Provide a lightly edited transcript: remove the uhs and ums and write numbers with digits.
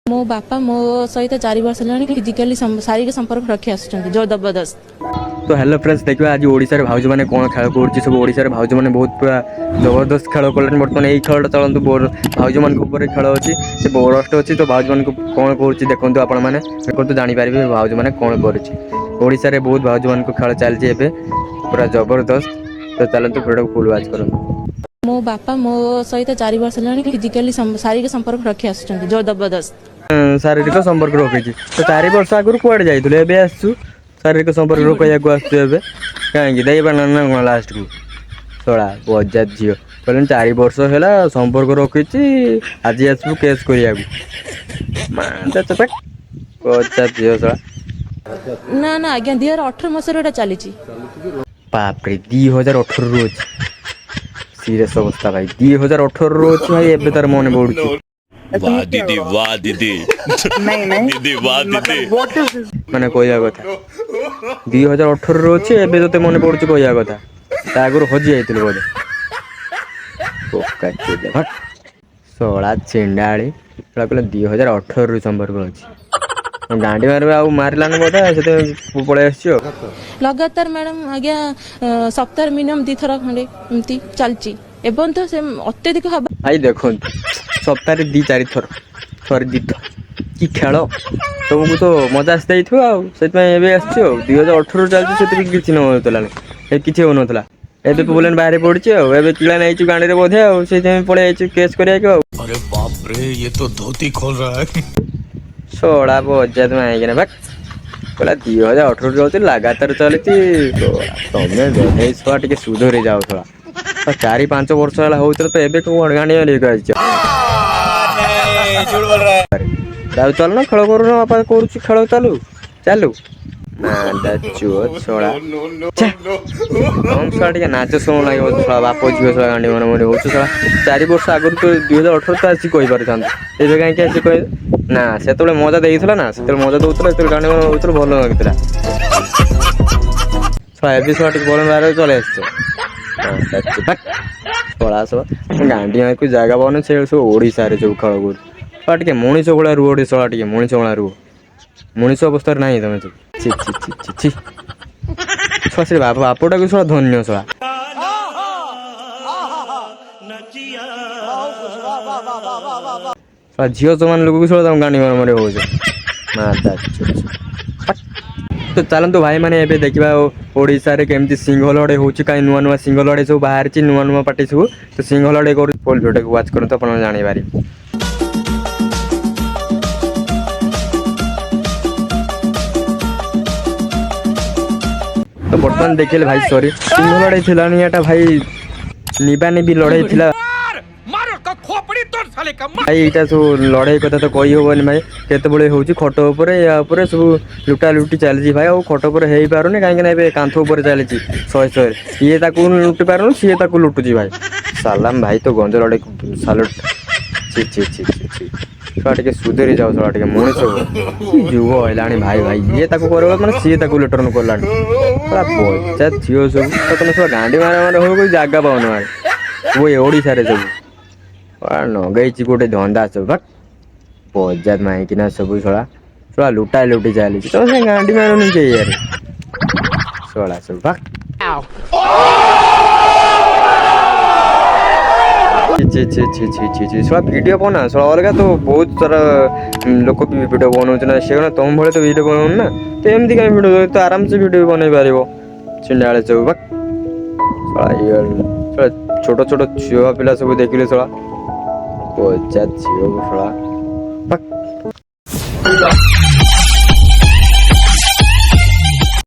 मो बापा मो सहित 4 वर्ष हेलानी फिजिकली शारीरिक संपर्क रखी आसुचंती जो जबरदस्त। तो हेलो फ्रेंड्स देखिए आज ओडिशा भाउज मैंने कौन खेल कर सब ओडिशा भाउज मैंने बहुत पूरा जबरदस्त खेल कले बर्तमान यही खेलटा चलतु भाउज मान खेल अच्छी से बरस्ट अच्छी तो भाउज मान कौन कर देखो आपण मैंने देखो जानीपारे भाउज मैंने कौन करोशा बहुत भाउज मान खेल चलती पूरा जबरदस्त। तो चलते भिडियो फुल वाच करूँ। मो बापा मो सहित 4 वर्ष हेलानी फिजिकली शारीरिक संपर्क रखी आसुचंती जो जबरदस्त। शारीरिक संपर्क रखी तो 4 वर्ष आगुरी कुआड़े जाइए आसु शारीरिक संपर्क रोकवा आसु कहीं दे पार ना लास्ट को शला बजात झील कहले 4 वर्ष है संपर्क रखी आज आसबू केस बजात झील शला ना ना आज्ञा 2018 मसीह चली बापरे 2018 रू अच्छी सीरियस अवस्था भाई 2018 रू अच्छी भाई एबे तार मन पड़ू वाह दीदी वाह दीदी दीदी वाह दीदी माने कहया कथा 2018 रू अच्छी एबे तो मन पड़ू कहया कथा आगुरी हजि जाइए बोधे शला चेंडाड़ी कहले 2018 रू संपर्क अच्छी गांडी मारे आ मारलान बोधे से पलि लगातार मैडम आज्ञा सप्ताह मिनिमम 2 थर खंडे एमती चलची एवं तो से अत्यधिक हवा भाई देखो सप्ताह 2-4 थर थर 2 थर कि खेल तुमको तो मजा आसते से 2018 चलती से किसी ना किसी हो ना एबे बुलेन बाहर पड़ी किला नहीं गाड़ी बोधे से पड़े केस करिया अरे बाप रे ये तो धोती खोल रहा है सोड़ा बजात माइक भाग कहला 2018 चलती लगातार चलती तुम्हें छुआ टे सुधरी जाओ थोड़ा 4-5 वर्ष है हो तो एबे कौन गाड़ी लेकर चल ना खेल कर बापा कर खेल चालू चालू छड़ा टे नाच शुण लगे बाप झील छड़ा गांडी मन मन हो 4 वर्ष आगुरी तो 2018 तो आसी कहीपर एबे कहीं आसी कह ना से मजा देला ना से मजा दूसरा से गांडी मन हो भल लगता एबे छुआ टे बल बाहर चले छड़ा सब गांडी को जगह पाने से सब ओडिशा सब खेल कर टे मनीष भाया रुह टे शला टे मनीष भाया रुह मनीष अवस्था ना तुम छि छि छि छि छि छुआ से बापटा को शला धन्य शला झील समान लोग शला गांडी मार मारे हो तो चलतु भाई मैंने एबे देखा ओडिशा रे केमती सिंह लड़े हो कहीं नुआ नुआ सिंह लड़े सब बाहर नुआ नुआ पार्टी सब तो सिंह लड़े कर फुल भिडियो को वाच करूँ तो आप जानी तो बर्तमान देखिए भाई सॉरी सिंह लड़ाई थिला नहीं भाई निबानी भी लड़ाई थिला भाई यहाँ सब लड़ाई कथा तो कही हेनी भाई केतबे हूँ खट उपर या सब लुटा लुटी चलती भाई और खट उपर हो पारे कहीं कांथ उपर चलती 100 ये लुटि पार सी लुटुची भाई सालाम भाई तो गंज लड़े सालुट छि छि छि छि छुआ टे सुधरी जाओ छुआ टे मनीष जुग है भाई भाई ये कर मैंने सी रिटर्न कला बच्चा झील सब तुम सब गांडी मारे मारे हो कोई जगह पाऊन भाई वो ओडिशा रे सब नगई गोटे धंदा सब बजात माइकिना सब छड़ा छड़ा लुटा लुटी चली तुम से गांडी मार यार छड़ा सब वीडियो बना अलग तो बहुत सारा लोक भी वीडियो बनाऊँ से तुम भाई तो वीडियो बनाऊँ ना तो एमती कहीं वीडियो तो आराम से वीडियो बन पार चिंडा सब छोट छोट छुआ पिला सब देखिले शला बच्चा झील शला